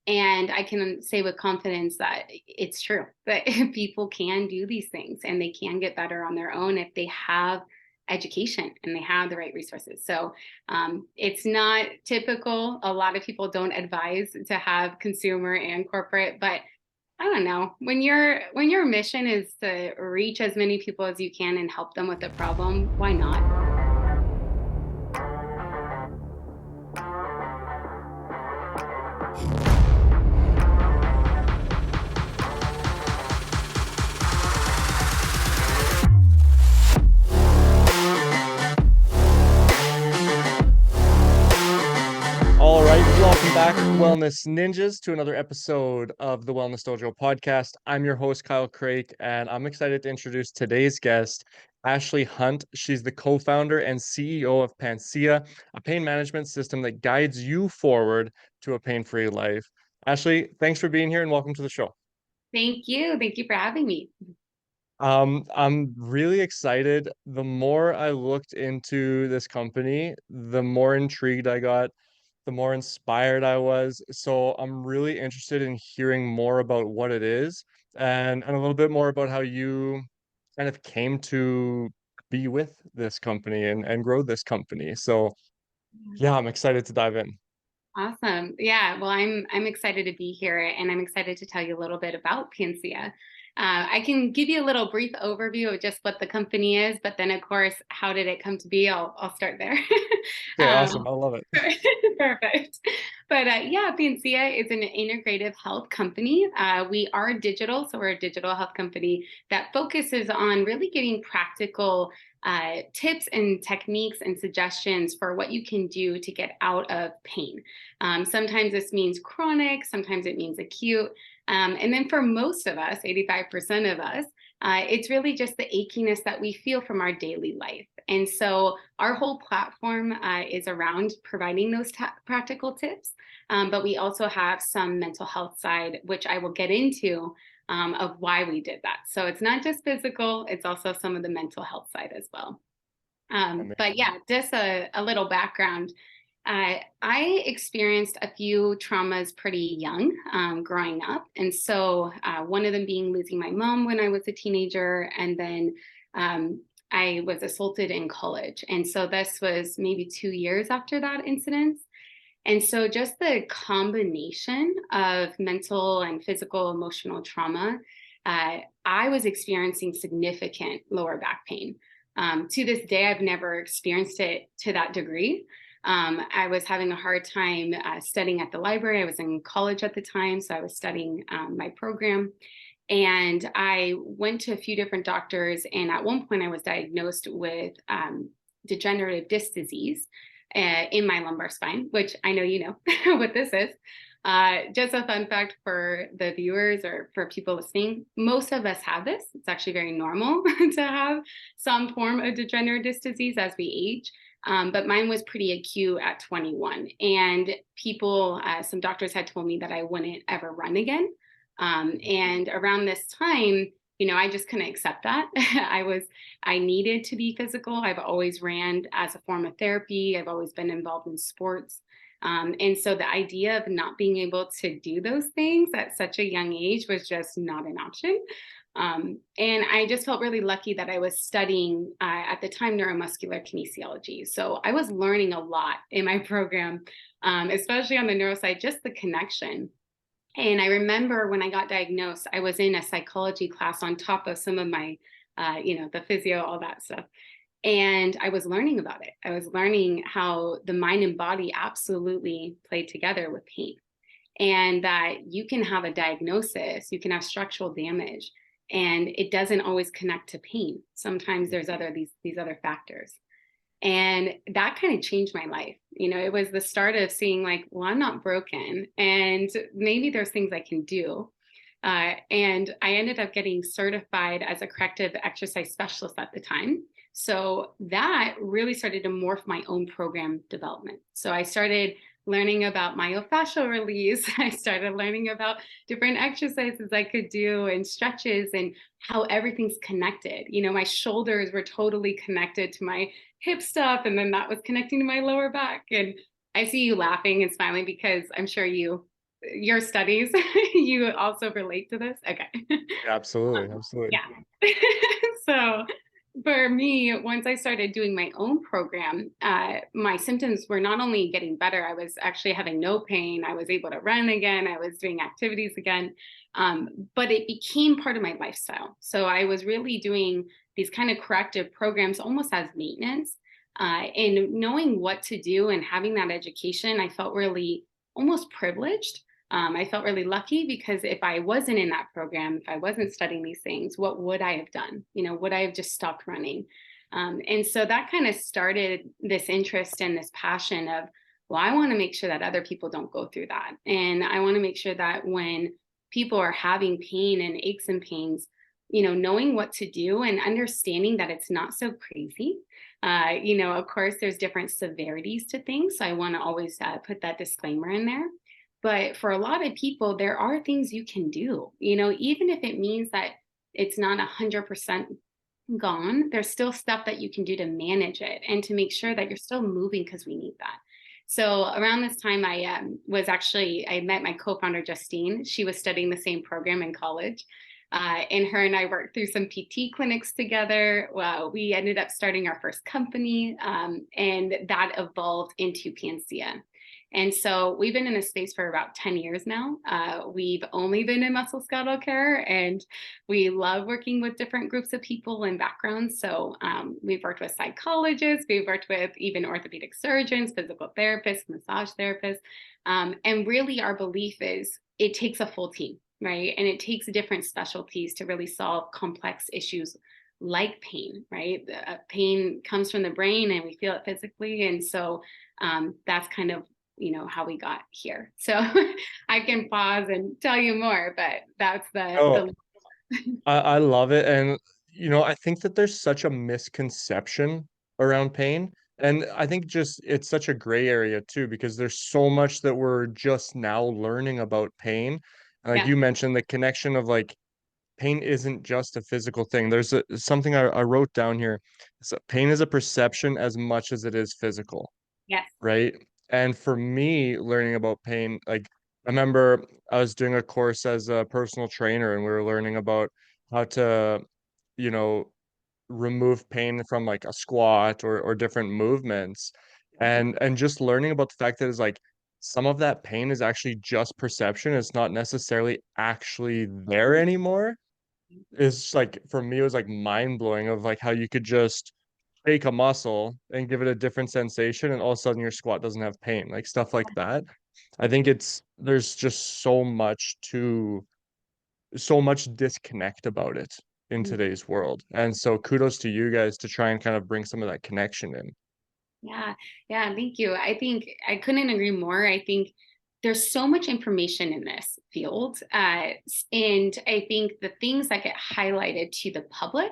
And I can say with confidence that it's true, that people can do these things and they can get better on their own if they have education and they have the right resources. So it's not typical. A lot of people don't advise to have consumer and corporate, but I don't know. When your mission is to reach as many people as you can and help them with a problem, why not? All right, welcome back, Wellness Ninjas, to another episode of the Wellness Dojo podcast. I'm your host, Kyle Craik, and I'm excited to introduce today's guest, Ashley Hunt. She's the co-founder and CEO of Pancea, a pain management system that guides you forward to a pain-free life. Ashley, thanks for being here and welcome to the show. Thank you. Thank you for having me. I'm really excited. The more I looked into this company, the more intrigued I got, the more inspired I was. So I'm really interested in hearing more about what it is and a little bit more about how you kind of came to be with this company and grow this company. So yeah, I'm excited to dive in. Awesome. Yeah, well, I'm excited to be here and I'm excited to tell you a little bit about Pancea. I can give you a little brief overview of just what the company is, but then of course, how did it come to be? I'll start there. Okay, awesome. I love it. Perfect. But yeah, Pancea is an integrative health company. We are digital, so we're a digital health company that focuses on really getting practical tips and techniques and suggestions for what you can do to get out of pain. Sometimes this means chronic, sometimes it means acute. And then for most of us, 85% of us, it's really just the achiness that we feel from our daily life. And so our whole platform is around providing those practical tips. But we also have some mental health side, which I will get into of why we did that. So it's not just physical, it's also some of the mental health side as well. But Amazing. yeah, just a little background. I experienced a few traumas pretty young growing up. And so one of them being losing my mom when I was a teenager. And then I was assaulted in college. And so this was maybe 2 years after that incident. And so just the combination of mental and physical emotional trauma, I was experiencing significant lower back pain. To this day, I've never experienced it to that degree. I was having a hard time studying at the library. I was in college at the time, so I was studying my program. And I went to a few different doctors. And at one point, I was diagnosed with degenerative disc disease in my lumbar spine, which I know you know what this is. Just a fun fact for the viewers or for people listening, most of us have this. It's actually very normal to have some form of degenerative disc disease as we age. But mine was pretty acute at 21. And people, some doctors had told me that I wouldn't ever run again. And around this time, I just couldn't accept that. I needed to be physical. I've always ran as a form of therapy. I've always been involved in sports. And so the idea of not being able to do those things at such a young age was just not an option. And I just felt really lucky that I was studying at the time neuromuscular kinesiology. So I was learning a lot in my program, especially on the neuro side, just the connection. And I remember when I got diagnosed, I was in a psychology class on top of some of my, the physio, all that stuff. And I was learning about it. I was learning how the mind and body absolutely played together with pain. And that you can have a diagnosis, you can have structural damage, and it doesn't always connect to pain. Sometimes there's these other factors. And that kind of changed my life. It was the start of seeing like, well, I'm not broken and maybe there's things I can do. And I ended up getting certified as a corrective exercise specialist at the time. So that really started to morph my own program development. So I started learning about myofascial release. I started learning about different exercises I could do and stretches and how everything's connected. My shoulders were totally connected to my hip stuff, and then that was connecting to my lower back. And I see you laughing and smiling because I'm sure you your studies, you also relate to this? Okay. Absolutely, absolutely. Yeah. So for me, once I started doing my own program, my symptoms were not only getting better, I was actually having no pain. I was able to run again. I was doing activities again. But it became part of my lifestyle. So I was really doing these kind of corrective programs almost as maintenance. And knowing what to do and having that education, I felt really almost privileged. I felt really lucky because if I wasn't in that program, if I wasn't studying these things, what would I have done? Would I have just stopped running? And so that kind of started this interest and this passion of, well, I want to make sure that other people don't go through that. And I want to make sure that when people are having pain and aches and pains, knowing what to do and understanding that it's not so crazy. Of course, there's different severities to things. So I want to always put that disclaimer in there. But for a lot of people, there are things you can do, even if it means that it's not 100% gone, there's still stuff that you can do to manage it and to make sure that you're still moving because we need that. So around this time, I met my co-founder, Justine. She was studying the same program in college. And her and I worked through some PT clinics together. Well, we ended up starting our first company, and that evolved into Pancea. And so we've been in this space for about 10 years now. We've only been in musculoskeletal care, and we love working with different groups of people and backgrounds. So we've worked with psychologists, we've worked with even orthopedic surgeons, physical therapists, massage therapists. And really our belief is it takes a full team, right? And it takes different specialties to really solve complex issues like pain, right? Pain comes from the brain and we feel it physically. And so that's kind of how we got here. So I can pause and tell you more, but that's Oh, the I love it. And, I think that there's such a misconception around pain. And I think just it's such a gray area too, because there's so much that we're just now learning about pain. And like yeah. you mentioned, the connection of like pain isn't just a physical thing. There's something I wrote down here. So pain is a perception as much as it is physical, Yes. right? And for me, learning about pain, like I remember I was doing a course as a personal trainer and we were learning about how to, you know, remove pain from like a squat or different movements. And just learning about the fact that it's like some of that pain is actually just perception. It's not necessarily actually there anymore. Is like for me, it was like mind blowing of like how you could just shake a muscle and give it a different sensation and all of a sudden your squat doesn't have pain, like stuff like that. I think there's just so much disconnect about it in today's world. And so kudos to you guys to try and kind of bring some of that connection in. Yeah, yeah, thank you. I think I couldn't agree more. I think there's so much information in this field. And I think the things that get highlighted to the public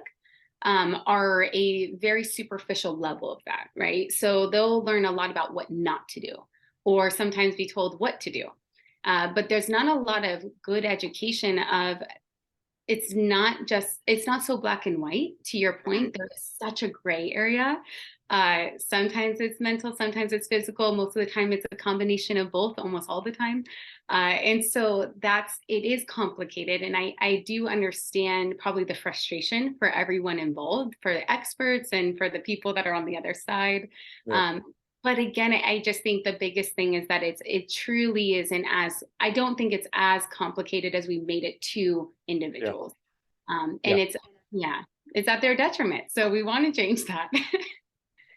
are a very superficial level of that, right? So they'll learn a lot about what not to do, or sometimes be told what to do. But there's not a lot of good education of it's not so black and white. To your point, there's such a gray area. Sometimes it's mental, sometimes it's physical. Most of the time it's a combination of both, almost all the time. And so it is complicated. And I do understand probably the frustration for everyone involved, for the experts and for the people that are on the other side. Yeah. Um, but again, I just think the biggest thing is that it truly isn't as, I don't think it's as complicated as we made it to Yeah. individuals. Yeah. And yeah, it's at their detriment. So we want to change that.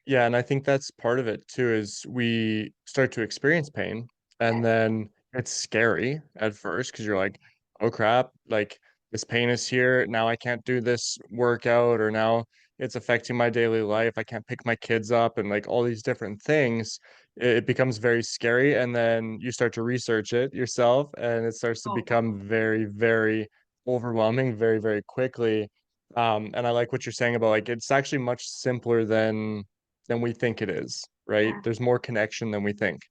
Yeah, and I think that's part of it too, is we start to experience pain and Yes. then it's scary at first because you're like, oh crap, like this pain is here. Now I can't do this workout, or now it's affecting my daily life. I can't pick my kids up and like all these different things. It becomes very scary. And then you start to research it yourself and it starts to Oh, become very, very overwhelming very, very quickly. And I like what you're saying about like it's actually much simpler than we think it is, right? yeah. There's more connection than we think.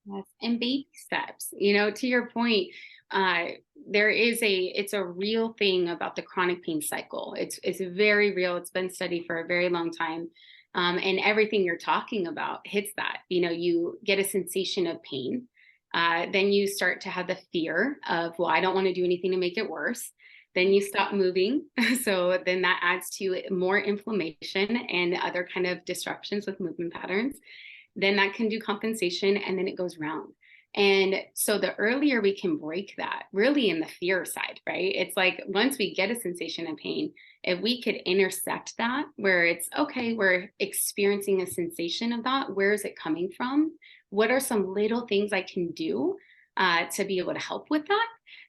Yes. And baby steps, to your point, uh, it's a real thing about the chronic pain cycle. It's very real. It's been studied for a very long time. And everything you're talking about hits that. You get a sensation of pain. Then you start to have the fear of, well, I don't want to do anything to make it worse. Then you stop moving. So then that adds to more inflammation and other kind of disruptions with movement patterns. Then that can do compensation, and then it goes round. And so the earlier we can break that, really in the fear side, right? It's like once we get a sensation of pain, if we could intersect that where it's okay, we're experiencing a sensation of that, where is it coming from? What are some little things I can do to be able to help with that?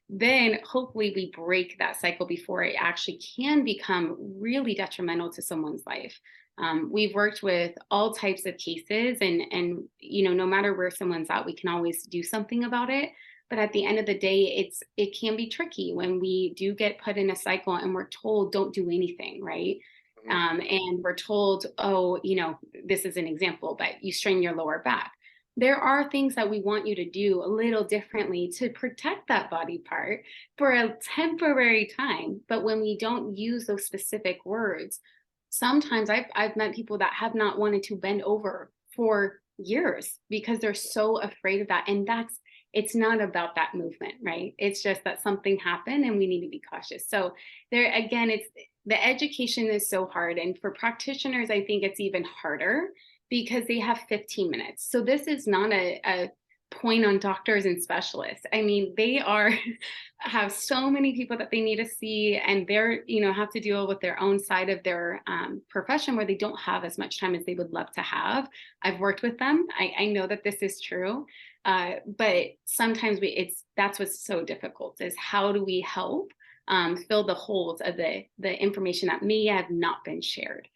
Then hopefully we break that cycle before it actually can become really detrimental to someone's life. We've worked with all types of cases, and no matter where someone's at, we can always do something about it. But at the end of the day, it can be tricky when we do get put in a cycle and we're told don't do anything, right? And we're told, oh, this is an example, but you strain your lower back. There are things that we want you to do a little differently to protect that body part for a temporary time. But when we don't use those specific words, sometimes I've met people that have not wanted to bend over for years because they're so afraid of that. And it's not about that movement, right? It's just that something happened and we need to be cautious. So there again, it's the education is so hard. And for practitioners, I think it's even harder because they have 15 minutes. So this is not a point on doctors and specialists. I mean, they have so many people that they need to see, and they're, have to deal with their own side of their profession where they don't have as much time as they would love to have. I've worked with them. I know that this is true. But sometimes that's what's so difficult is how do we help fill the holes of the information that may have not been shared.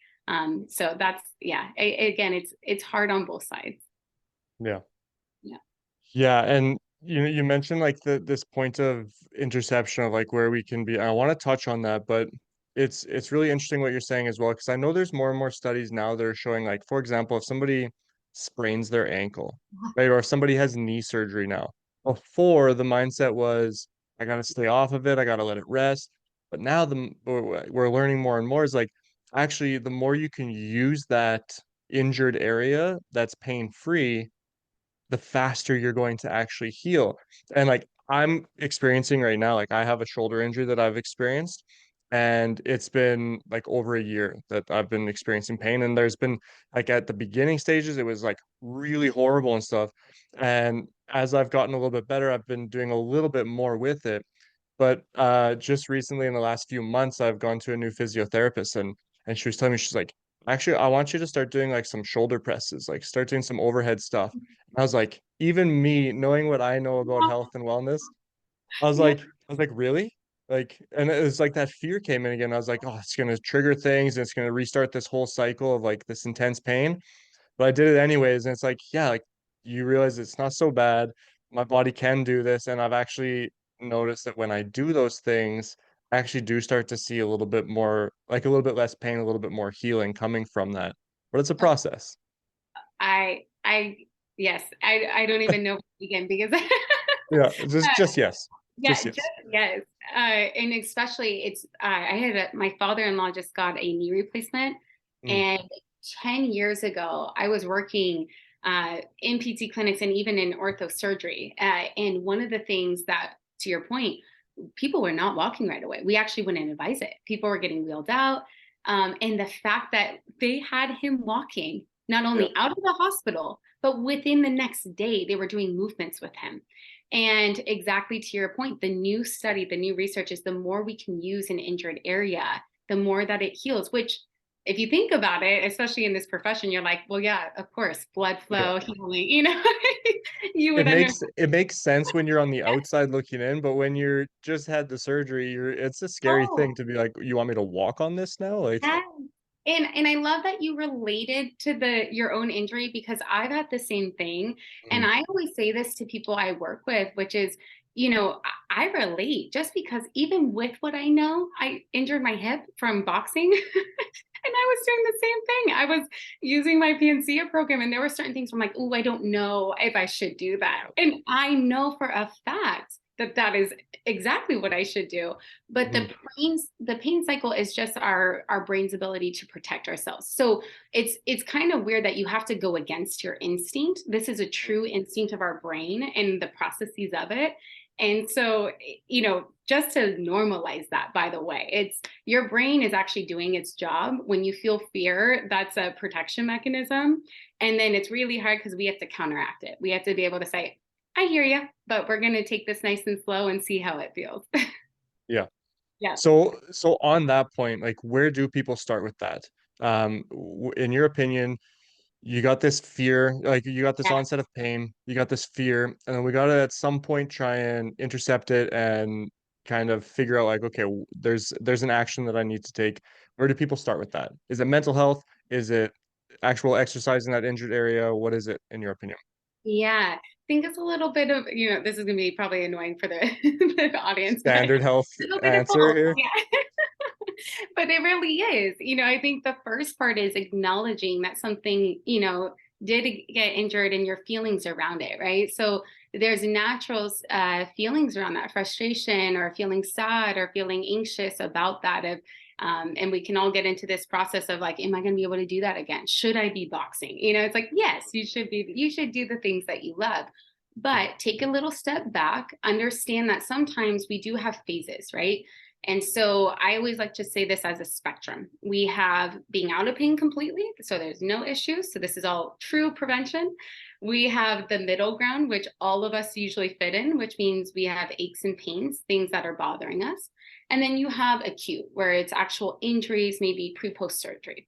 So that's, yeah, again, it's hard on both sides. Yeah. Yeah. Yeah, and you mentioned like this point of interception of like where we can be. I want to touch on that, but it's really interesting what you're saying as well, because I know there's more and more studies now that are showing like, for example, if somebody sprains their ankle, right, or if somebody has knee surgery now, before the mindset was, I gotta stay off of it, I gotta let it rest. But now we're learning more and more is like, actually, the more you can use that injured area that's pain free, the faster you're going to actually heal. And like I'm experiencing right now, like I have a shoulder injury that I've experienced, and it's been like over a year that I've been experiencing pain. And there's been like at the beginning stages, it was like really horrible and stuff. And as I've gotten a little bit better, I've been doing a little bit more with it. But just recently in the last few months, I've gone to a new physiotherapist, and she was telling me, she's like, actually, I want you to start doing like some shoulder presses, like start doing some overhead stuff. I was like, even me knowing what I know about health and wellness, Yeah. I was like, really? Like, and it was like that fear came in again. I was like, oh, it's gonna trigger things, and it's gonna restart this whole cycle of like this intense pain. But I did it anyways, and it's like, yeah, like you realize it's not so bad. My body can do this, and I've actually noticed that when I do those things, I actually do start to see a little bit more, like a little bit less pain, a little bit more healing coming from that. But it's a process. I yes, I don't even know where to begin because Yeah, just yes, yeah, just just yes. yes. And especially I had my father-in-law just got a knee replacement, Mm, and 10 years ago I was working in PT clinics and even in ortho surgery. And one of the things that, to your point, people were not walking right away. We actually wouldn't advise it. People were getting wheeled out. And the fact that they had him walking not yeah. only out of the hospital, but within the next day, they were doing movements with him. And exactly to your point, the new study, the new research is the more we can use an injured area, the more that it heals, which if you think about it, especially in this profession, you're like, well, yeah, of course, blood Yeah. flow, healing, you It would understand. makes sense when you're on the outside looking in, but when you're just had the surgery, it's a scary Oh, thing to be like, you want me to walk on this now? Like, yes. And I love that you related to your own injury because I've had the same thing. And mm, I always say this to people I work with, which is, I relate just because even with what I know, I injured my hip from boxing. And I was doing the same thing. I was using my Pancea program, and there were certain things where I'm like, oh, I don't know if I should do that. And I know for a fact that that is exactly what I should do. But Mhm. the pain cycle is just our brain's ability to protect ourselves. So it's kind of weird that you have to go against your instinct. This is a true instinct of our brain and the processes of it. And so, just to normalize that, by the way, it's your brain is actually doing its job. When you feel fear, that's a protection mechanism. And then it's really hard because we have to counteract it. We have to be able to say, I hear you, but we're going to take this nice and slow and see how it feels. Yeah. Yeah. So on that point, like where do people start with that? In your opinion, you got this fear, like you got this Yeah. onset of pain, you got this fear, and then we got to at some point try and intercept it and kind of figure out like, okay, there's an action that I need to take. Where do people start with that? Is it mental health? Is it actual exercise in that injured area? What is it in your opinion? Yeah. I think it's a little bit of, this is going to be probably annoying for the, the audience, but a Standard health little bit of answer both. here. Yeah. But it really is. I think the first part is acknowledging that something, did get injured and your feelings around it, right? So there's natural feelings around that frustration or feeling sad or feeling anxious about that. And we can all get into this process of like, am I going to be able to do that again? Should I be boxing? It's like, yes, you should be. You should do the things that you love. But take a little step back, understand that sometimes we do have phases, right? And so I always like to say this as a spectrum. We have being out of pain completely, so there's no issues. So this is all true prevention. We have the middle ground, which all of us usually fit in, which means we have aches and pains, things that are bothering us. And then you have acute, where it's actual injuries, maybe pre-post surgery.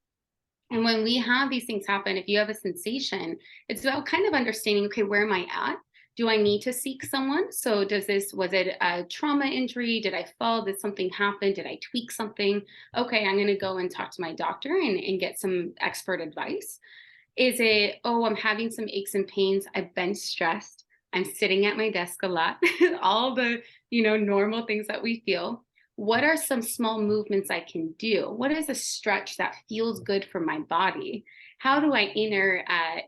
And when we have these things happen, if you have a sensation, it's about kind of understanding, okay, where am I at? Do I need to seek someone? So was it a trauma injury? Did I fall? Did something happen? Did I tweak something? Okay, I'm going to go and talk to my doctor and get some expert advice. Is it, oh, I'm having some aches and pains. I've been stressed. I'm sitting at my desk a lot. All the, normal things that we feel. What are some small movements I can do? What is a stretch that feels good for my body? How do I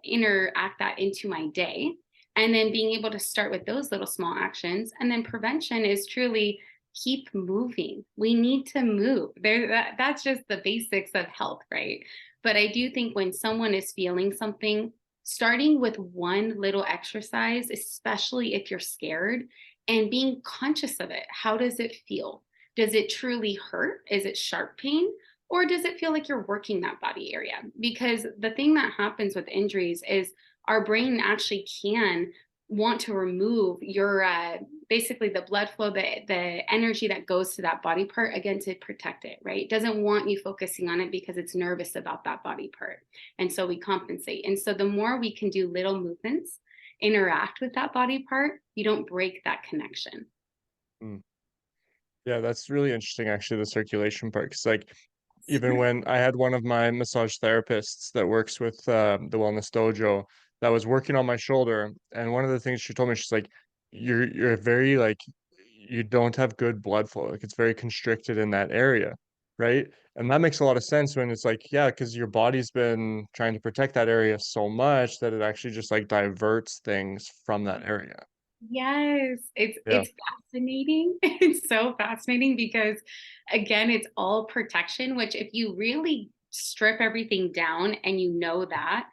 interact that into my day? And then being able to start with those little small actions. And then prevention is truly keep moving. We need to move. That's just the basics of health, right? But I do think when someone is feeling something, starting with one little exercise, especially if you're scared, and being conscious of it. How does it feel? Does it truly hurt? Is it sharp pain? Or does it feel like you're working that body area? Because the thing that happens with injuries is our brain actually can want to remove your basically the blood flow, the energy that goes to that body part again to protect it, right? It doesn't want you focusing on it because it's nervous about that body part. And so we compensate. And so the more we can do little movements, interact with that body part, you don't break that connection. Mm. Yeah, that's really interesting actually, the circulation part. Because like even when I had one of my massage therapists that works with the Wellness Dojo that was working on my shoulder, and one of the things she told me, she's like, you're very like you don't have good blood flow. Like it's very constricted in that area, right? And that makes a lot of sense when it's like, yeah, because your body's been trying to protect that area so much that it actually just like diverts things from that area. Yes, it's Yeah. it's fascinating. It's so fascinating because again, it's all protection, which if you really strip everything down and you know that,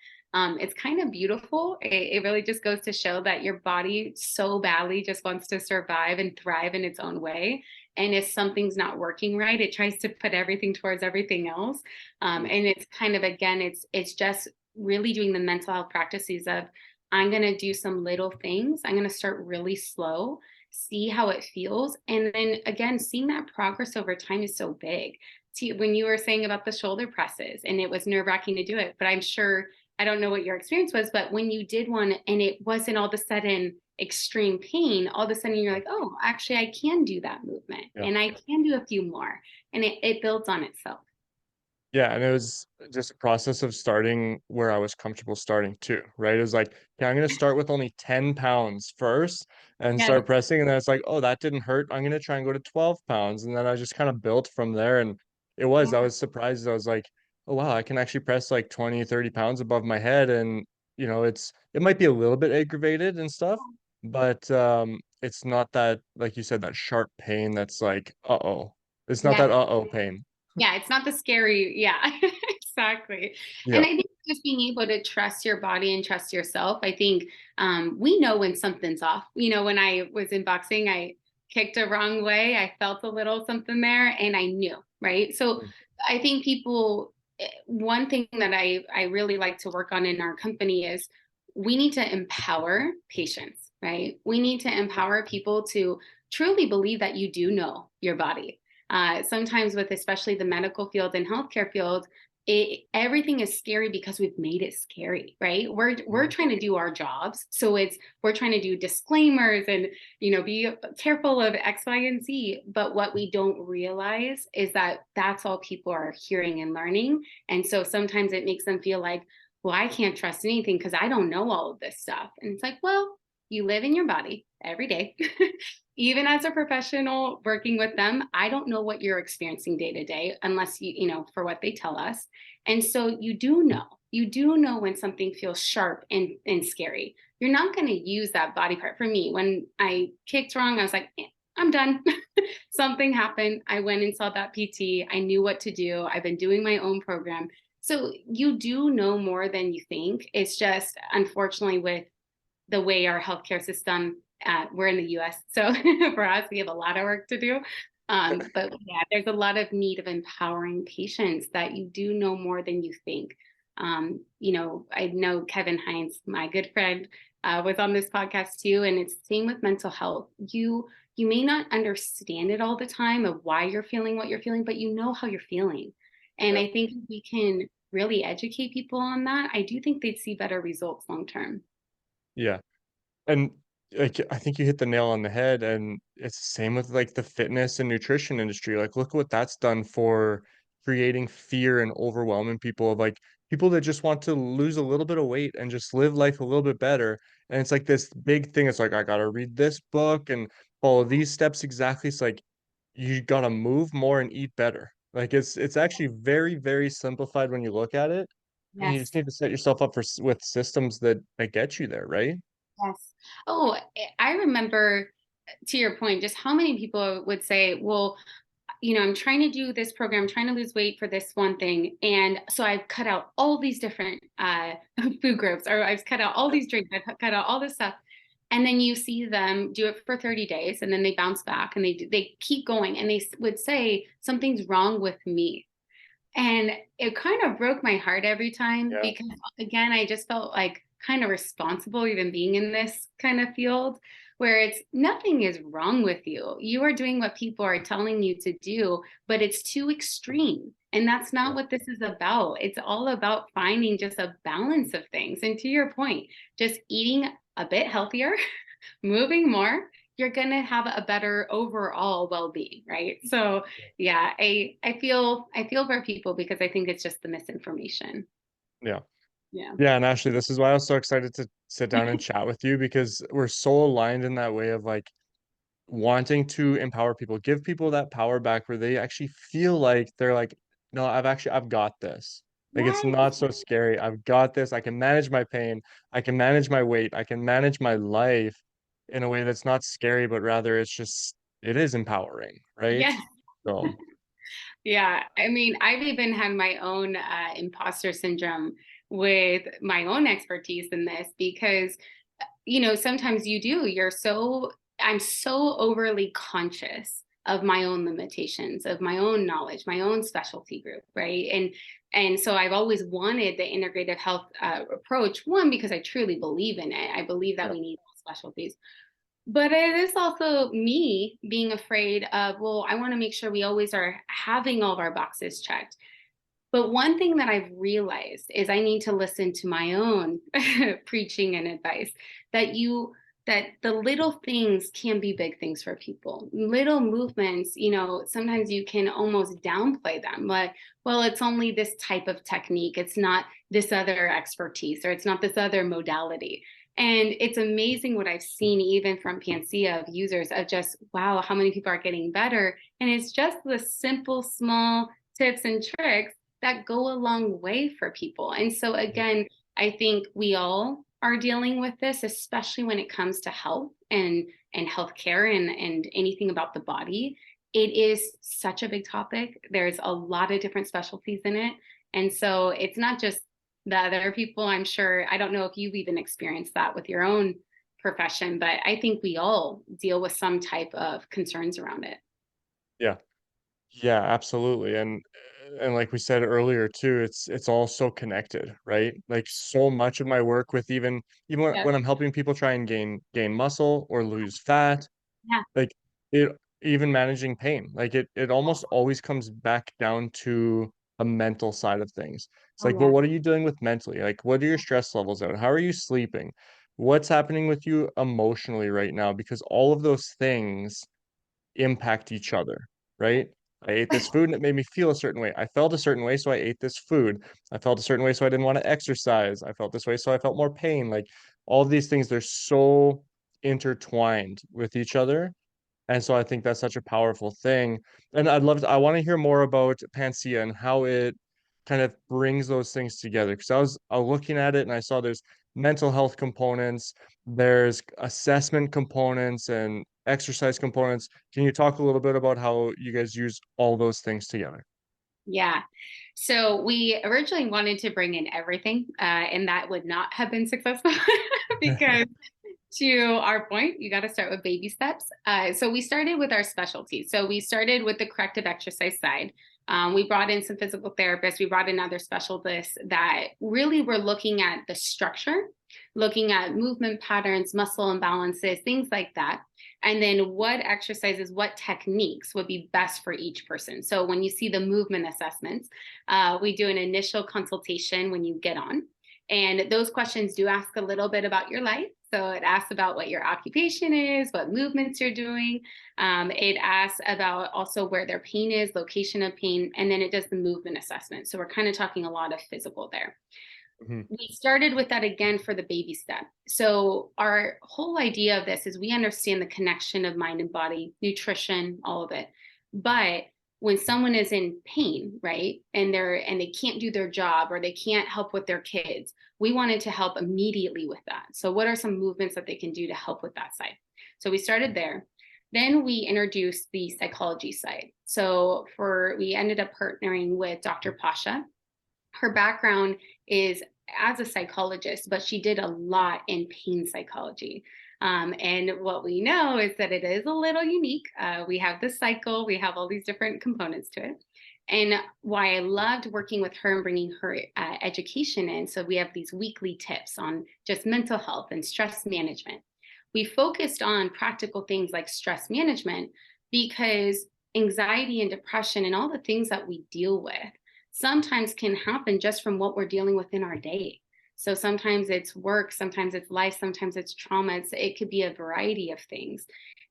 it's kind of beautiful. It really just goes to show that your body so badly just wants to survive and thrive in its own way. And if something's not working right, it tries to put everything towards everything else. And it's kind of again, it's just really doing the mental health practices of I'm going to do some little things. I'm going to start really slow, see how it feels. And then again, seeing that progress over time is so big. See, when you were saying about the shoulder presses and it was nerve wracking to do it, but I'm sure, I don't know what your experience was, but when you did one and it wasn't all of a sudden extreme pain, all of a sudden you're like, oh, actually, I can do that movement Yeah. and I can do a few more. And it builds on itself. Yeah, and it was just a process of starting where I was comfortable starting too, right? It was like, okay, I'm gonna start with only 10 pounds first and Yes. start pressing. And then it's like, oh, that didn't hurt. I'm gonna try and go to 12 pounds. And then I just kind of built from there. And I Yeah. was surprised. I was like, oh wow, I can actually press like 20, 30 pounds above my head. And it might be a little bit aggravated and stuff, but it's not that, like you said, that sharp pain that's like, uh-oh. It's not that Yes. uh-oh pain. Yeah, it's not the scary. Yeah, exactly. And Yeah. I think just being able to trust your body and trust yourself, I think we know when something's off. When I was in boxing, I kicked a wrong way. I felt a little something there and I knew, right? So Mm. I think one thing that I really like to work on in our company is we need to empower patients, right? We need to empower people to truly believe that you do know your body. Sometimes with especially the medical field and healthcare field, everything is scary because we've made it scary, right? We're Mhm. trying to do our jobs, so we're trying to do disclaimers and be careful of X, Y, and Z. But what we don't realize is that that's all people are hearing and learning, and so sometimes it makes them feel like, well, I can't trust anything because I don't know all of this stuff. And it's like, well, you live in your body every day. Even as a professional working with them, I don't know what you're experiencing day to day unless for what they tell us. And so you do know when something feels sharp and scary. You're not going to use that body part. For me, when I kicked wrong, I was like, I'm done. Something happened. I went and saw that PT. I knew what to do. I've been doing my own program. So you do know more than you think. It's just unfortunately with the way our healthcare system, we're in the US. So for us, we have a lot of work to do. But yeah, there's a lot of need of empowering patients that you do know more than you think. I know Kevin Hines, my good friend, was on this podcast too. And it's the same with mental health. You may not understand it all the time of why you're feeling what you're feeling, but you know how you're feeling. And Yeah. I think if we can really educate people on that, I do think they'd see better results long term. Yeah. And, like, I think you hit the nail on the head, and it's the same with, like, the fitness and nutrition industry, like, look what that's done for creating fear and overwhelming people of, like, people that just want to lose a little bit of weight and just live life a little bit better, and it's like this big thing, it's like, "I gotta read this book and follow these steps exactly." It's like, you gotta move more and eat better. Like, it's actually very, very simplified when you look at it, and you just Yes. need to set yourself up for with systems that get you there, right? Yes. Oh, I remember to your point, just how many people would say, well, I'm trying to do this program, I'm trying to lose weight for this one thing. And so I've cut out all these different food groups, or I've cut out all these drinks, I've cut out all this stuff. And then you see them do it for 30 days and then they bounce back and they keep going and they would say, something's wrong with me. And it kind of broke my heart every time Yeah. because, again, I just felt like kind of responsible even being in this kind of field where it's nothing is wrong with you. You are doing what people are telling you to do, but it's too extreme. And that's not Yeah. what this is about. It's all about finding just a balance of things. And to your point, just eating a bit healthier, moving more, you're going to have a better overall well-being, right? So yeah, I feel for people because I think it's just the misinformation. Yeah. Yeah. Yeah, and actually, this is why I was so excited to sit down and chat with you because we're so aligned in that way of like wanting to empower people, give people that power back where they actually feel like they're like, no, I've got this. Like it's Yes. not so scary. I've got this. I can manage my pain. I can manage my weight. I can manage my life in a way that's not scary, but rather it is empowering, right? Yes. So, Yeah. I mean, I've even had my own imposter syndrome with my own expertise in this because sometimes I'm so overly conscious of my own limitations, of my own knowledge, my own specialty group, right? And so I've always wanted the integrative health approach, one, because I truly believe in it. I believe that yeah, we need specialties. But it is also me being afraid of, well, I want to make sure we always are having all of our boxes checked. But one thing that I've realized is I need to listen to my own preaching and advice that the little things can be big things for people. Little movements, sometimes you can almost downplay them. Like, well, it's only this type of technique. It's not this other expertise or it's not this other modality. And it's amazing what I've seen even from Pancea of users of just, wow, how many people are getting better. And it's just the simple, small tips and tricks that go a long way for people. And so again, I think we all are dealing with this, especially when it comes to health and healthcare and anything about the body. It is such a big topic. There's a lot of different specialties in it. And so it's not just the other people. I'm sure, I don't know if you've even experienced that with your own profession, but I think we all deal with some type of concerns around it. Yeah. Yeah, absolutely. And like we said earlier too, it's all so connected, right? Like so much of my work with even Yeah. when I'm helping people try and gain muscle or lose fat, Yeah. like it even managing pain, like it almost always comes back down to a mental side of things. It's Oh, like, well, yeah. what are you doing with mentally? Like, what are your stress levels out? How are you sleeping? What's happening with you emotionally right now? Because all of those things impact each other, right? I ate this food and it made me feel a certain way. I felt a certain way, so I ate this food. I felt a certain way, so I didn't want to exercise. I felt this way, so I felt more pain. Like all of these things, they're so intertwined with each other. And so I think that's such a powerful thing. And I want to hear more about Pancea and how it kind of brings those things together. Because I was looking at it and I saw there's mental health components, there's assessment components and exercise components. Can you talk a little bit about how you guys use all those things together? Yeah. So we originally wanted to bring in everything, and that would not have been successful because, to our point, you got to start with baby steps. So we started with our specialties. So we started with the corrective exercise side. We brought in some physical therapists. We brought in other specialists that really were looking at the structure, looking at movement patterns, muscle imbalances, things like that. And then what exercises, what techniques would be best for each person. So when you see the movement assessments, we do an initial consultation when you get on. And those questions do ask a little bit about your life. So it asks about what your occupation is, what movements you're doing. It asks about also where their pain is, location of pain, and then it does the movement assessment. So we're kind of talking a lot of physical there. Mhm. We started with that again for the baby step. So our whole idea of this is we understand the connection of mind and body, nutrition, all of it. But when someone is in pain, right, and they can't do their job or they can't help with their kids, we wanted to help immediately with that. So what are some movements that they can do to help with that side? So we started there. Then we introduced the psychology side. So we ended up partnering with Dr. Pasha. Her background is as a psychologist, but she did a lot in pain psychology. And what we know is that it is a little unique. We have the cycle, we have all these different components to it. And why I loved working with her and bringing her education in. So we have these weekly tips on just mental health and stress management. We focused on practical things like stress management because anxiety and depression and all the things that we deal with sometimes can happen just from what we're dealing with in our day. So sometimes it's work, sometimes it's life, sometimes it's trauma. It could be a variety of things.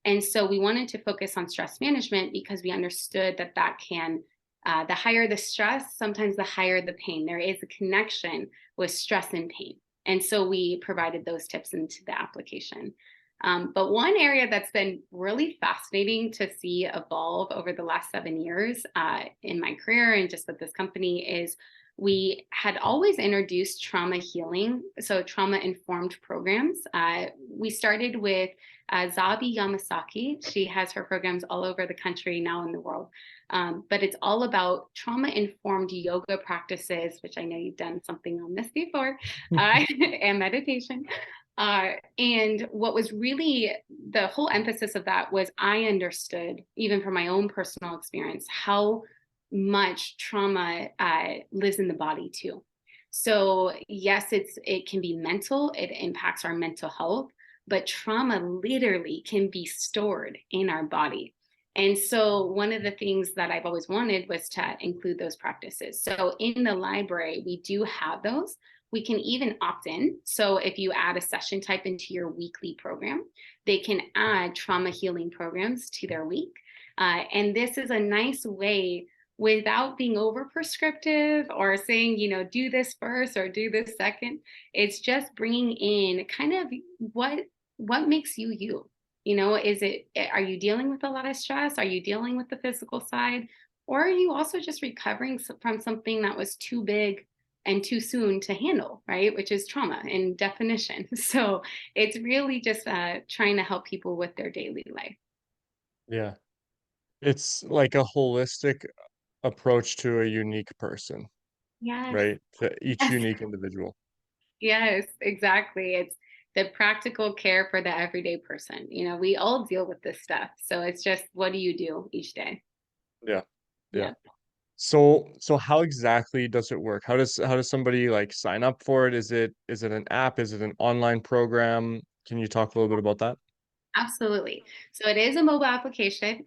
And so we wanted to focus on stress management because we understood that the higher the stress, sometimes the higher the pain. There is a connection with stress and pain. And so we provided those tips into the application. But one area that's been really fascinating to see evolve over the last 7 years in my career and just with this company is we had always introduced trauma healing, so trauma informed programs. We started with Zabi Yamasaki. She has her programs all over the country now in the world. But it's all about trauma informed yoga practices, which I know you've done something on this before, and meditation. And what was really the whole emphasis of that was I understood, even from my own personal experience, how much trauma lives in the body too. So yes, it can be mental, it impacts our mental health, but trauma literally can be stored in our body. And so one of the things that I've always wanted was to include those practices. So in the library, we do have those. We can even opt in. So if you add a session type into your weekly program, they can add trauma healing programs to their week. And this is a nice way without being over prescriptive or saying, do this first or do this second. It's just bringing in kind of what makes you you. Are you dealing with a lot of stress? Are you dealing with the physical side? Or are you also just recovering from something that was too big and too soon to handle, right? Which is trauma in definition. So it's really just trying to help people with their daily life. Yeah. It's like a holistic approach to a unique person, Yes. right? To each Yes. unique individual. Yes, exactly. It's the practical care for the everyday person. We all deal with this stuff. So it's just, what do you do each day? Yeah. Yeah. Yeah. So how exactly does it work? How does somebody like sign up for it? Is it an app? Is it an online program? Can you talk a little bit about that? Absolutely. So it is a mobile application.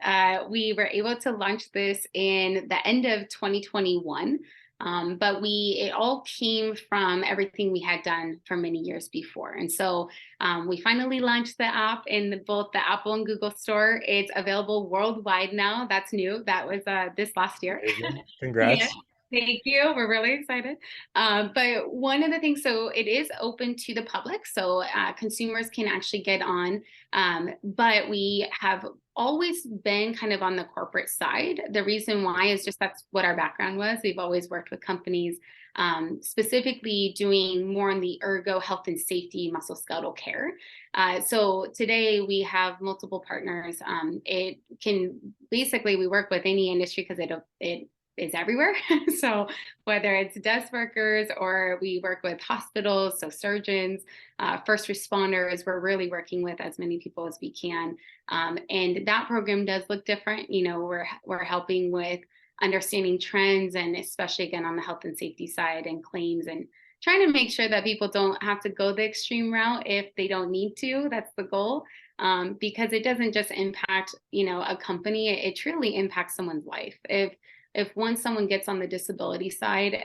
We were able to launch this in the end of 2021, but it all came from everything we had done for many years before. And so we finally launched the app in both the Apple and Google Store. It's available worldwide now. That's new. That was this last year. Amazing. Yeah. Congrats. Thank you. We're really excited. But one of the things, so it is open to the public, so consumers can actually get on. But we have always been kind of on the corporate side. The reason why is just that's what our background was. We've always worked with companies, specifically doing more in the ergo health and safety musculoskeletal care. So today we have multiple partners. It can basically we work with any industry because it is everywhere. So whether it's desk workers or we work with hospitals, so surgeons, first responders, we're really working with as many people as we can. And that program does look different. We're helping with understanding trends, and especially again on the health and safety side and claims, and trying to make sure that people don't have to go the extreme route if they don't need to. That's the goal. Because it doesn't just impact, a company, it truly impacts someone's life. If once someone gets on the disability side,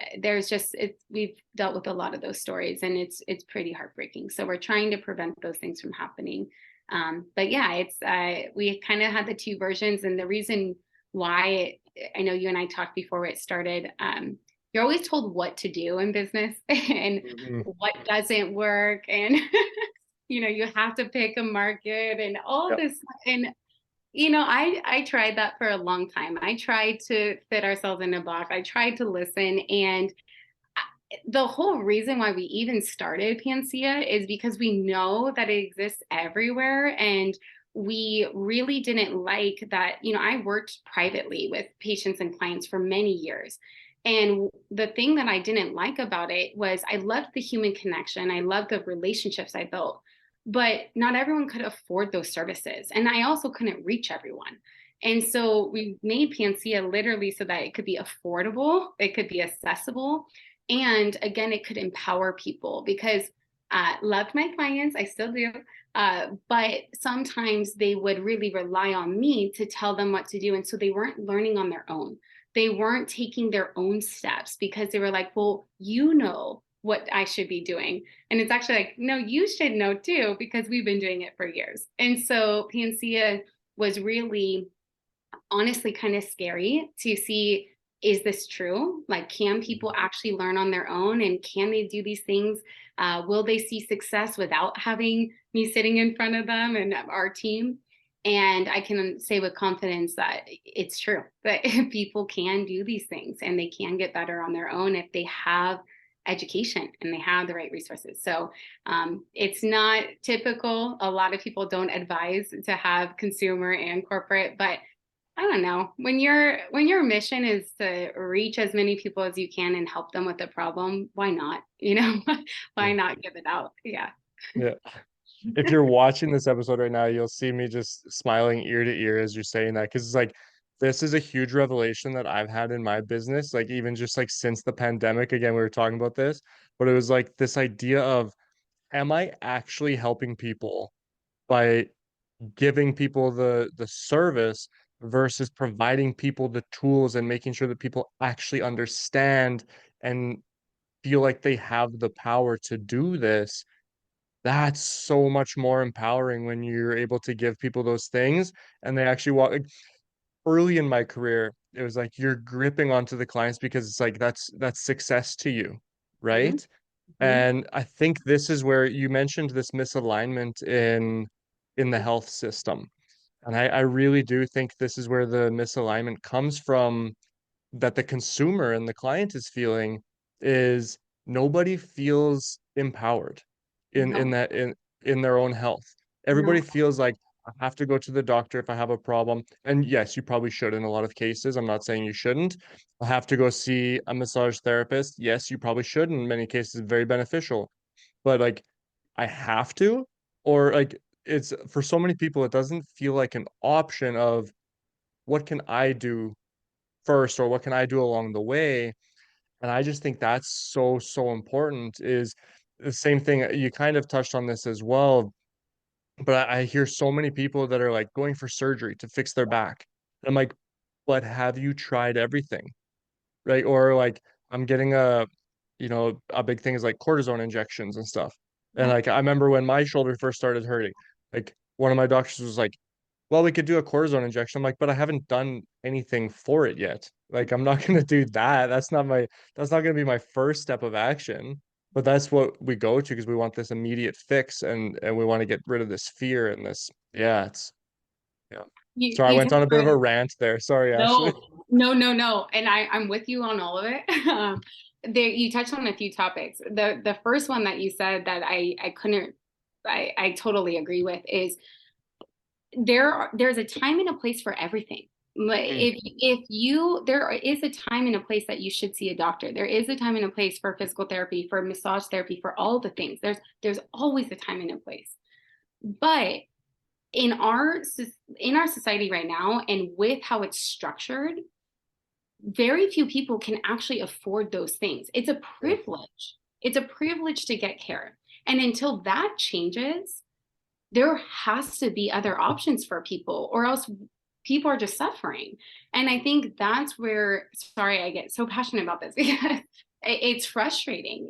we've dealt with a lot of those stories, and it's pretty heartbreaking. So we're trying to prevent those things from happening. But yeah, it's we kind of had the two versions, and the reason why I know you and I talked before it started. You're always told what to do in business and Mhm. what doesn't work, and you have to pick a market and all Yep. this. And I tried that for a long time. I tried to fit ourselves in a box. I tried to listen. And the whole reason why we even started Pancea is because we know that it exists everywhere. And we really didn't like that. I worked privately with patients and clients for many years. And the thing that I didn't like about it was I loved the human connection. I loved the relationships I built, but not everyone could afford those services. And I also couldn't reach everyone. And so we made Pancea literally so that it could be affordable, it could be accessible, and again, it could empower people because loved my clients, I still do. But sometimes they would really rely on me to tell them what to do. And so they weren't learning on their own. They weren't taking their own steps because they were like, well, what I should be doing. And it's actually like, no, you should know too, because we've been doing it for years. And so Pancea was really honestly kind of scary to see, is this true? Like, can people actually learn on their own, and can they do these things? Will they see success without having me sitting in front of them and our team? And I can say with confidence that it's true, that people can do these things and they can get better on their own if they have education and they have the right resources. So it's not typical. A lot of people don't advise to have consumer and corporate, but I don't know. When your mission is to reach as many people as you can and help them with a problem, why not? Why Yeah. not give it out? Yeah. Yeah. If you're watching this episode right now, you'll see me just smiling ear to ear as you're saying that, because it's like this is a huge revelation that I've had in my business, like even just like since the pandemic. Again, we were talking about this, but it was like this idea of, am I actually helping people by giving people the service versus providing people the tools and making sure that people actually understand and feel like they have the power to do this. That's so much more empowering when you're able to give people those things and they actually walk. Like, early in my career, it was like you're gripping onto the clients because it's like that's success to you, Mhm, right? mhm. And I think this is where you mentioned this misalignment in the health system. And I really do think this is where the misalignment comes from, that the consumer and the client is feeling. is nobody feels empowered in No, that in their own health. Everybody no. feels like I have to go to the doctor if I have a problem. And yes, you probably should in a lot of cases. I'm not saying you shouldn't. I have to go see a massage therapist. Yes, you probably should. In many cases, very beneficial. But like, I have to, or like, it's for so many people, it doesn't feel like an option of what can I do first or what can I do along the way. And I just think that's so, so important is the same thing. You kind of touched on this as well, but I hear so many people that are like going for surgery to fix their back. And I'm like, but have you tried everything? Right? Or like I'm getting a big thing is like cortisone injections and stuff. And Yep. like I remember when my shoulder first started hurting, like one of my doctors was like, well, we could do a cortisone injection. I'm like, but I haven't done anything for it yet. Like, I'm not gonna do that. That's not gonna be my first step of action. But that's what we go to because we want this immediate fix and we want to get rid of this fear and this. Yeah, it's yeah. You So I you went touched on a bit of on a rant there. Sorry, Ashley. no, no, no, no. And I'm with you on all of it. There, you touched on a few topics. The first one that you said that I couldn't, I totally agree with is there's a time and a place for everything. Like, Mm, if you there is a time and a place that you should see a doctor. There is a time and a place for physical therapy, for massage therapy, for all the things. There's always a time and a place. But in our in our society right now, and with how it's structured, very few people can actually afford those things. It's a yeah. privilege. It's a privilege to get care. And until that changes, there has to be other options for people, or else people are just suffering. And I think that's where, sorry, I get so passionate about this because it's frustrating.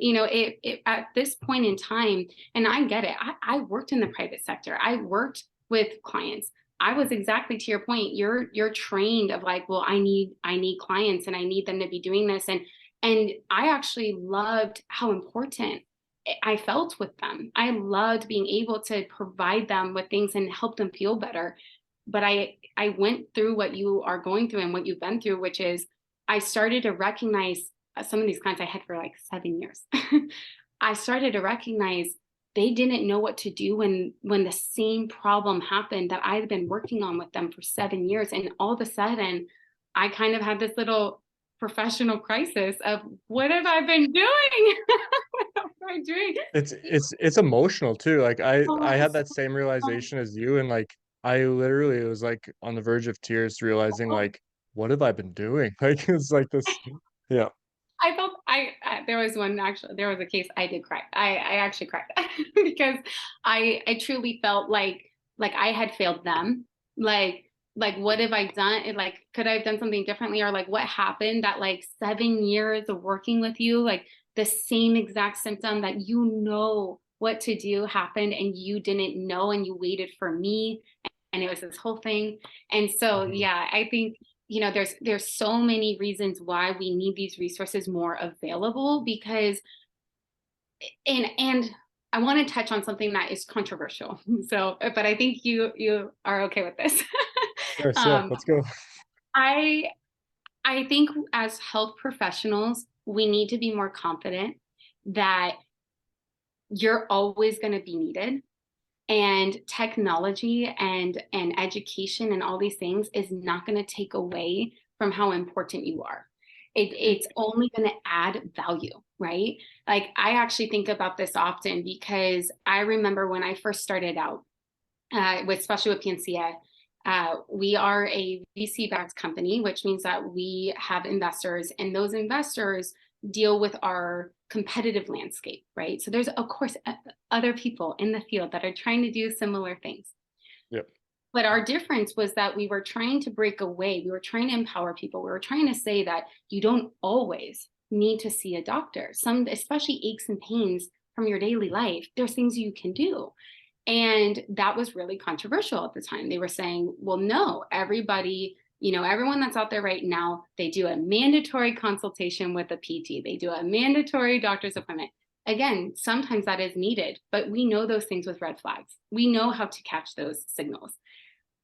At this point in time, and I get it. I worked in the private sector. I worked with clients. I was exactly to your point. You're trained of like, well, I need clients and I need them to be doing this. And I actually loved how important I felt with them. I loved being able to provide them with things and help them feel better. But I went through what you are going through and what you've been through, which is I started to recognize some of these clients I had for like 7 years. I started to recognize they didn't know what to do when the same problem happened that I'd been working on with them for 7 years. And all of a sudden, I kind of had this little professional crisis of what have I been doing? What am I doing? It's emotional too. Like I Oh, had that same realization as you and like I literally was like on the verge of tears realizing like what have I been doing? Like it's like this yeah. I felt there was one actually there was a case I did cry. I actually cried because I truly felt like I had failed them. Like what have I done? Like could I have done something differently, or like what happened that like 7 years of working with you, like the same exact symptom that you know what to do happened and you didn't know and you waited for me, and it was this whole thing. And so Mhm. yeah, I think there's so many reasons why we need these resources more available, because and I want to touch on something that is controversial. So but I think you are okay with this. Yes, yeah, um let's go. I I think as health professionals we need to be more confident that you're always going to be needed, and technology and education and all these things is not going to take away from how important you are. Mm, It's only going to add value, right? Like I actually think about this often because I remember when I first started out, especially with Pancea. We are a VC backed company, which means that we have investors, and those investors deal with our competitive landscape, right? So there's, of course, other people in the field that are trying to do similar things. yep. But our difference was that we were trying to break away. We were trying to empower people. We were trying to say that you don't always need to see a doctor. Some, especially aches and pains from your daily life, there's things you can do. And that was really controversial at the time. They were saying, well, no, everybody, everyone that's out there right now, they do a mandatory consultation with a PT, they do a mandatory doctor's appointment. Again, sometimes that is needed, but we know those things with red flags. We know how to catch those signals.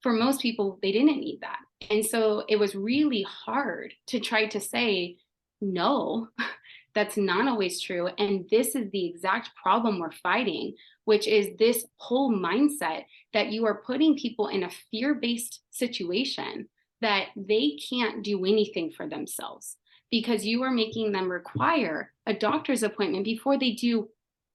For most people, they didn't need that. And so it was really hard to try to say, no, That's not always true. And this is the exact problem we're fighting, which is this whole mindset that you are putting people in a fear-based situation that they can't do anything for themselves because you are making them require a doctor's appointment before they do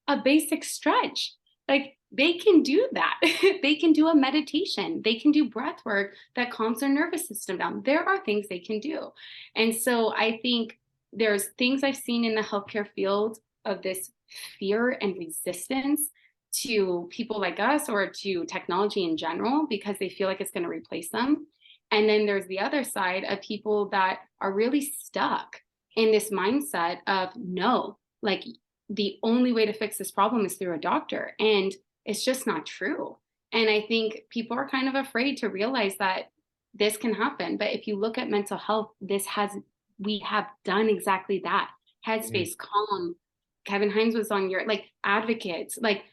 a basic stretch. Like they can do that. They can do a meditation. They can do breath work that calms their nervous system down. There are things they can do. And so I think there's things I've seen in the healthcare field of this fear and resistance to people like us or to technology in general because they feel like it's going to replace them. And then there's the other side of people that are really stuck in this mindset of no, like the only way to fix this problem is through a doctor. And it's just not true. And I think people are kind of afraid to realize that this can happen. But if you look at mental health, we have done exactly that. Mm. Headspace, Calm, Kevin Hines was on your like advocates. Like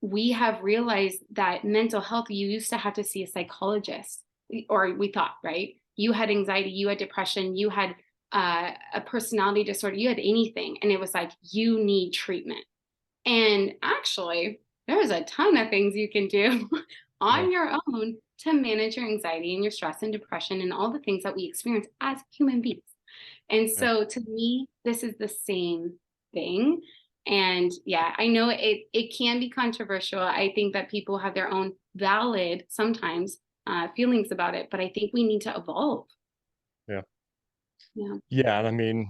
we have realized that mental health, you used to have to see a psychologist, or we thought, right? You had anxiety, you had depression, you had a personality disorder, you had anything. And it was like, you need treatment. And actually, there's a ton of things you can do Yeah. on your own to manage your anxiety and your stress and depression and all the things that we experience as human beings. And Yeah. so to me, this is the same thing. And yeah, I know it can be controversial. I think that people have their own valid, sometimes, feelings about it, but I think we need to evolve. Yeah. Yeah. Yeah, and I mean,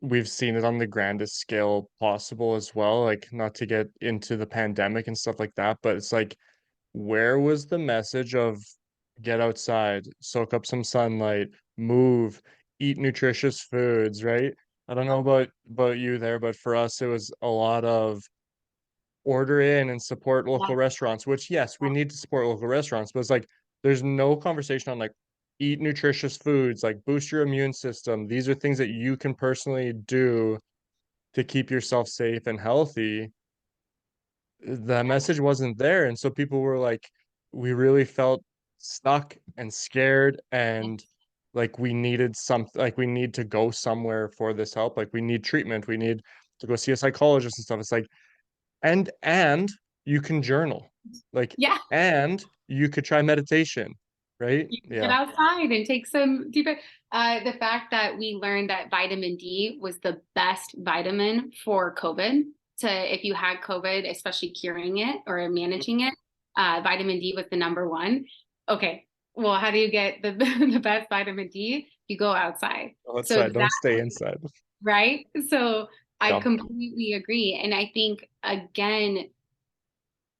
we've seen it on the grandest scale possible as well, like not to get into the pandemic and stuff like that, but it's like, where was the message of get outside, soak up some sunlight, move, eat nutritious foods, right? I don't know about you there, but for us it was a lot of order in and support local Yes. restaurants, which yes, we need to support local restaurants, but it's like there's no conversation on like eat nutritious foods, like boost your immune system. These are things that you can personally do to keep yourself safe and healthy. The message wasn't there. And so people were like, we really felt stuck and scared and like we needed something, like we need to go somewhere for this help. Like we need treatment. We need to go see a psychologist and stuff. It's like, and you can journal, like, Yeah. and you could try meditation, right? You can get Yeah. outside and take some deeper. The fact that we learned that vitamin D was the best vitamin for COVID. To if you had COVID, especially curing it or managing it, vitamin D was the number one. Okay, well, how do you get the the best vitamin D? You go outside. So Outside, don't stay inside. right? So I Yeah. completely agree, and I think again,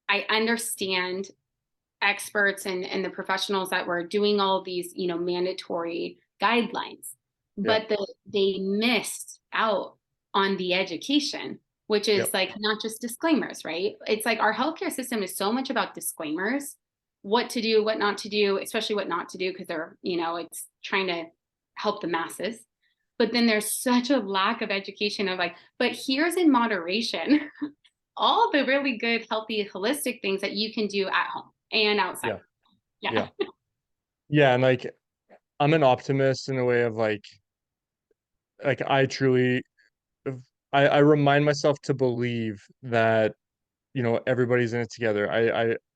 I understand experts and the professionals that were doing all of these, mandatory guidelines, Yeah. but they missed out on the education, which is Yep. like not just disclaimers, right? It's like our healthcare system is so much about disclaimers, what to do, what not to do, especially what not to do, because it's trying to help the masses. But then there's such a lack of education of like, but here's in moderation all the really good, healthy, holistic things that you can do at home and outside. Yeah. Yeah. Yeah. Yeah. And like, I'm an optimist in a way of like I truly, I remind myself to believe that everybody's in it together.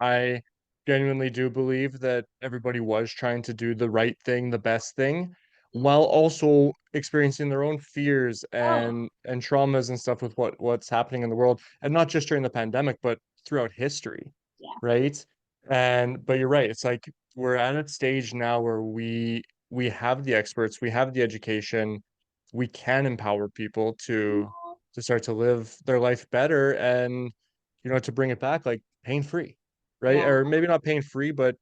I genuinely do believe that everybody was trying to do the right thing, the best thing, while also experiencing their own fears Oh, and traumas and stuff with what's happening in the world, and not just during the pandemic, but throughout history, yeah. right? And but you're right, it's like we're at a stage now where we have the experts, we have the education, we can empower people to start to live their life better and to bring it back like pain free, right? Yeah. Or maybe not pain free, but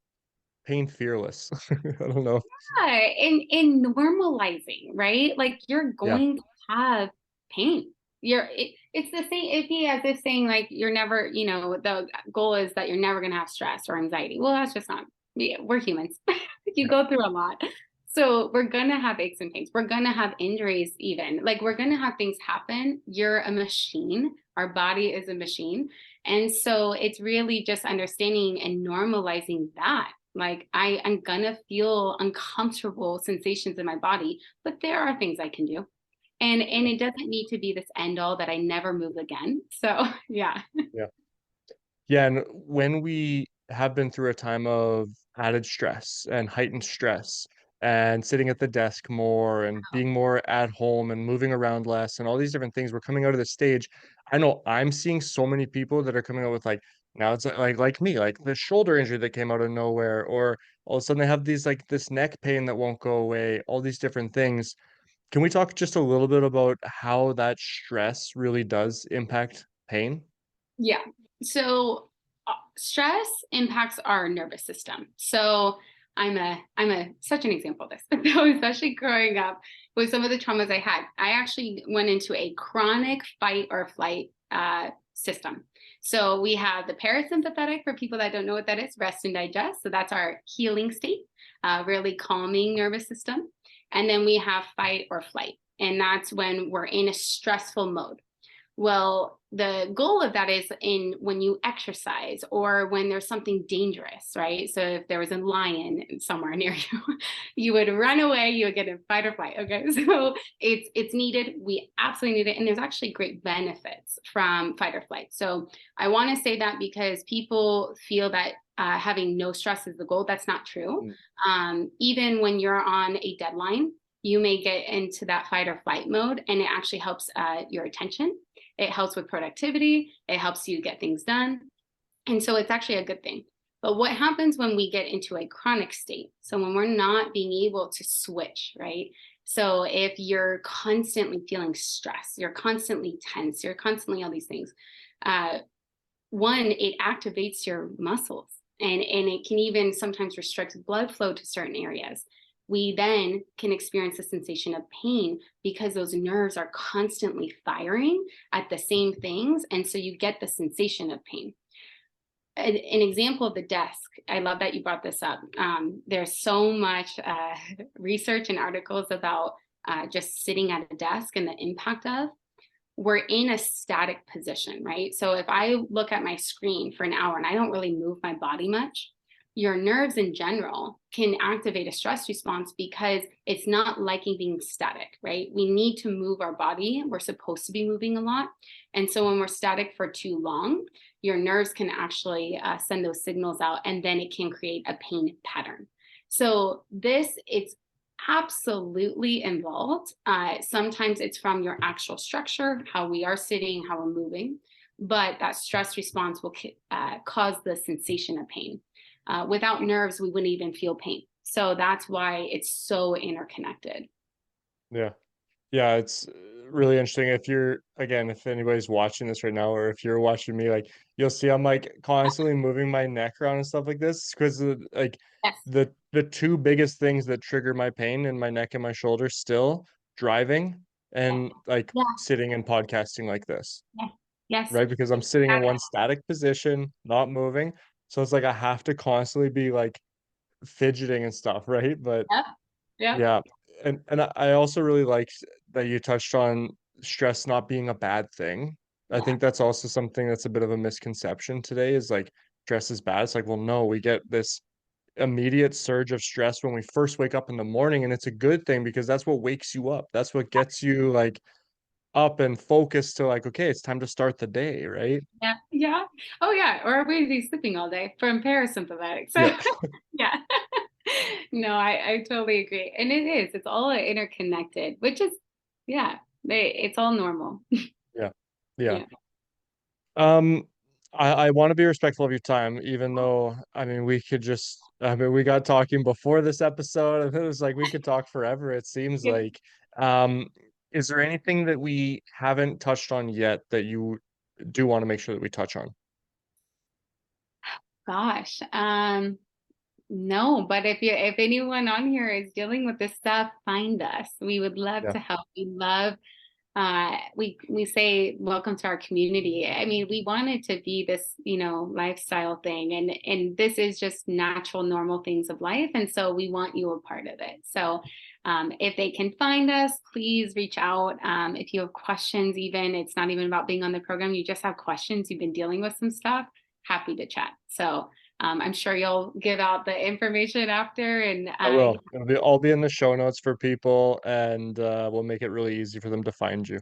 pain fearless. I don't know. Yeah. In normalizing, right? Like you're Yeah, going to have pain. It's the same if he as if saying like you're never, the goal is that you're never gonna have stress or anxiety. Well, that's just not yeah, we're humans. You yeah, go through a lot. So we're gonna have aches and pains. We're gonna have injuries even. Like we're gonna have things happen. You're a machine. Our body is a machine. And so it's really just understanding and normalizing that. Like I'm gonna feel uncomfortable sensations in my body, but there are things I can do. And it doesn't need to be this end all that I never move again. So yeah. Yeah. Yeah, and when we have been through a time of added stress and heightened stress and sitting at the desk more and being more at home and moving around less and all these different things, we're coming out of the stage. I know I'm seeing so many people that are coming out with like now it's like me, like the shoulder injury that came out of nowhere, or all of a sudden they have these like this neck pain that won't go away, all these different things. Can we talk just a little bit about how that stress really does impact pain? Yeah. So stress impacts our nervous system. So I'm a such an example of this. So especially growing up with some of the traumas I had, I actually went into a chronic fight or flight system. So we have the parasympathetic, for people that don't know what that is, rest and digest. So that's our healing state, really calming nervous system. And then we have fight or flight. And that's when we're in a stressful mode. Well, the goal of that is in when you exercise or when there's something dangerous, right? So if there was a lion somewhere near you, you would run away, you would get in fight or flight. Okay. So it's needed. We absolutely need it. And there's actually great benefits from fight or flight. So I want to say that because people feel that having no stress is the goal. That's not true. Mm. Even when you're on a deadline, you may get into that fight or flight mode, and it actually helps your attention. It helps with productivity. It helps you get things done. And so it's actually a good thing. But what happens when we get into a chronic state? So when we're not being able to switch, right? So if you're constantly feeling stress, you're constantly tense, you're constantly all these things, uh, one, it activates your muscles, and it can even sometimes restrict blood flow to certain areas. We then can experience a sensation of pain because those nerves are constantly firing at the same things. And so you get the sensation of pain. An example of the desk, I love that you brought this up. There's so much research and articles about just sitting at a desk and the impact of. We're in a static position, right? So if I look at my screen for an hour and I don't really move my body much, your nerves in general can activate a stress response because it's not liking being static, right? We need to move our body. We're supposed to be moving a lot. And so when we're static for too long, your nerves can actually send those signals out, and then it can create a pain pattern. So it's absolutely involved. Sometimes it's from your actual structure, how we are sitting, how we're moving, but that stress response will cause the sensation of pain. Without nerves, we wouldn't even feel pain. So that's why it's so interconnected. Yeah. Yeah, it's really interesting. If you're, again, if anybody's watching this right now, or if you're watching me, like you'll see I'm like constantly moving my neck around and stuff like this because like Yes. the two biggest things that trigger my pain in my neck and my shoulder still driving and like Yeah. sitting and podcasting like this, Yeah. Yes. right? Because I'm sitting in one static position, not moving. So it's like I have to constantly be like fidgeting and stuff, right? But Yep. Yep. yeah, and I also really liked that you touched on stress not being a bad thing. I Yeah. think that's also something that's a bit of a misconception today is like stress is bad. It's like, well, no, we get this immediate surge of stress when we first wake up in the morning, and it's a good thing because that's what wakes you up. That's what gets you like up and focused to like, okay, it's time to start the day, right? Yeah. Yeah. Oh, yeah. Or we'd be sleeping all day from parasympathetic. So, Yeah. yeah. No, I totally agree. And it is, it's all interconnected, which is, yeah, it's all normal. Yeah. Yeah. Yeah. Um, I want to be respectful of your time, even though I mean we could just I mean we got talking before this episode and it was like we could talk forever, it seems Yeah. like. Um, is there anything that we haven't touched on yet that you do want to make sure that we touch on? Gosh. No, but if anyone on here is dealing with this stuff, find us. We would love Yeah. to help. We love we say welcome to our community. I mean, we want it to be this, lifestyle thing, and this is just natural, normal things of life. And so we want you a part of it. So if they can find us, please reach out. If you have questions, even it's not even about being on the program, you just have questions, you've been dealing with some stuff, happy to chat. So I'm sure you'll give out the information after, and I will. It'll be all be in the show notes for people, and we'll make it really easy for them to find you.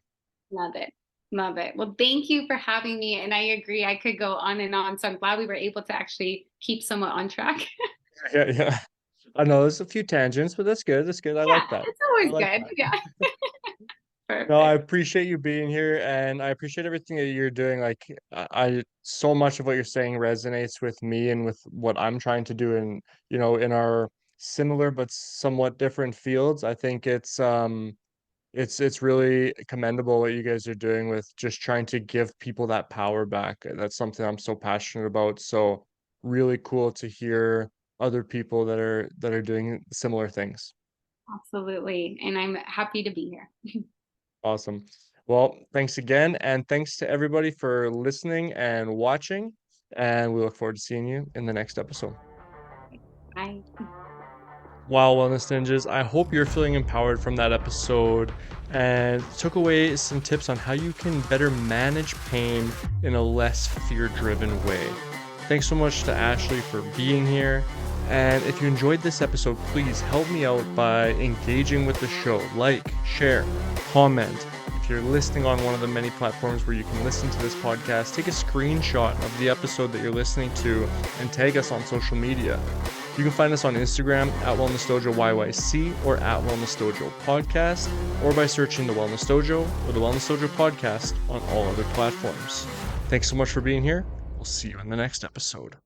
love it. Love it. Well, thank you for having me. And I agree, I could go on and on. So I'm glad we were able to actually keep somewhat on track. Yeah, yeah. I know there's a few tangents, but that's good. That's good. I Yeah, like that. it's I always like good. that. Yeah, No, I perfect. appreciate you being here, and I appreciate everything that you're doing. Like, so much of what you're saying resonates with me and with what I'm trying to do in, in our similar but somewhat different fields. I think it's really commendable what you guys are doing with just trying to give people that power back. That's something I'm so passionate about. So really cool to hear other people that are doing similar things. Absolutely. And I'm happy to be here. Awesome. Well, thanks again, and thanks to everybody for listening and watching. And we look forward to seeing you in the next episode. Bye. Wow, Wellness Ninjas, I hope you're feeling empowered from that episode and took away some tips on how you can better manage pain in a less fear driven way. Thanks so much to Ashley for being here. And if you enjoyed this episode, please help me out by engaging with the show. Like, share, comment. If you're listening on one of the many platforms where you can listen to this podcast, take a screenshot of the episode that you're listening to and tag us on social media. You can find us on Instagram at Wellness Dojo YYC or at Wellness Dojo Podcast, or by searching the Wellness Dojo or the Wellness Dojo Podcast on all other platforms. Thanks so much for being here. We'll see you in the next episode.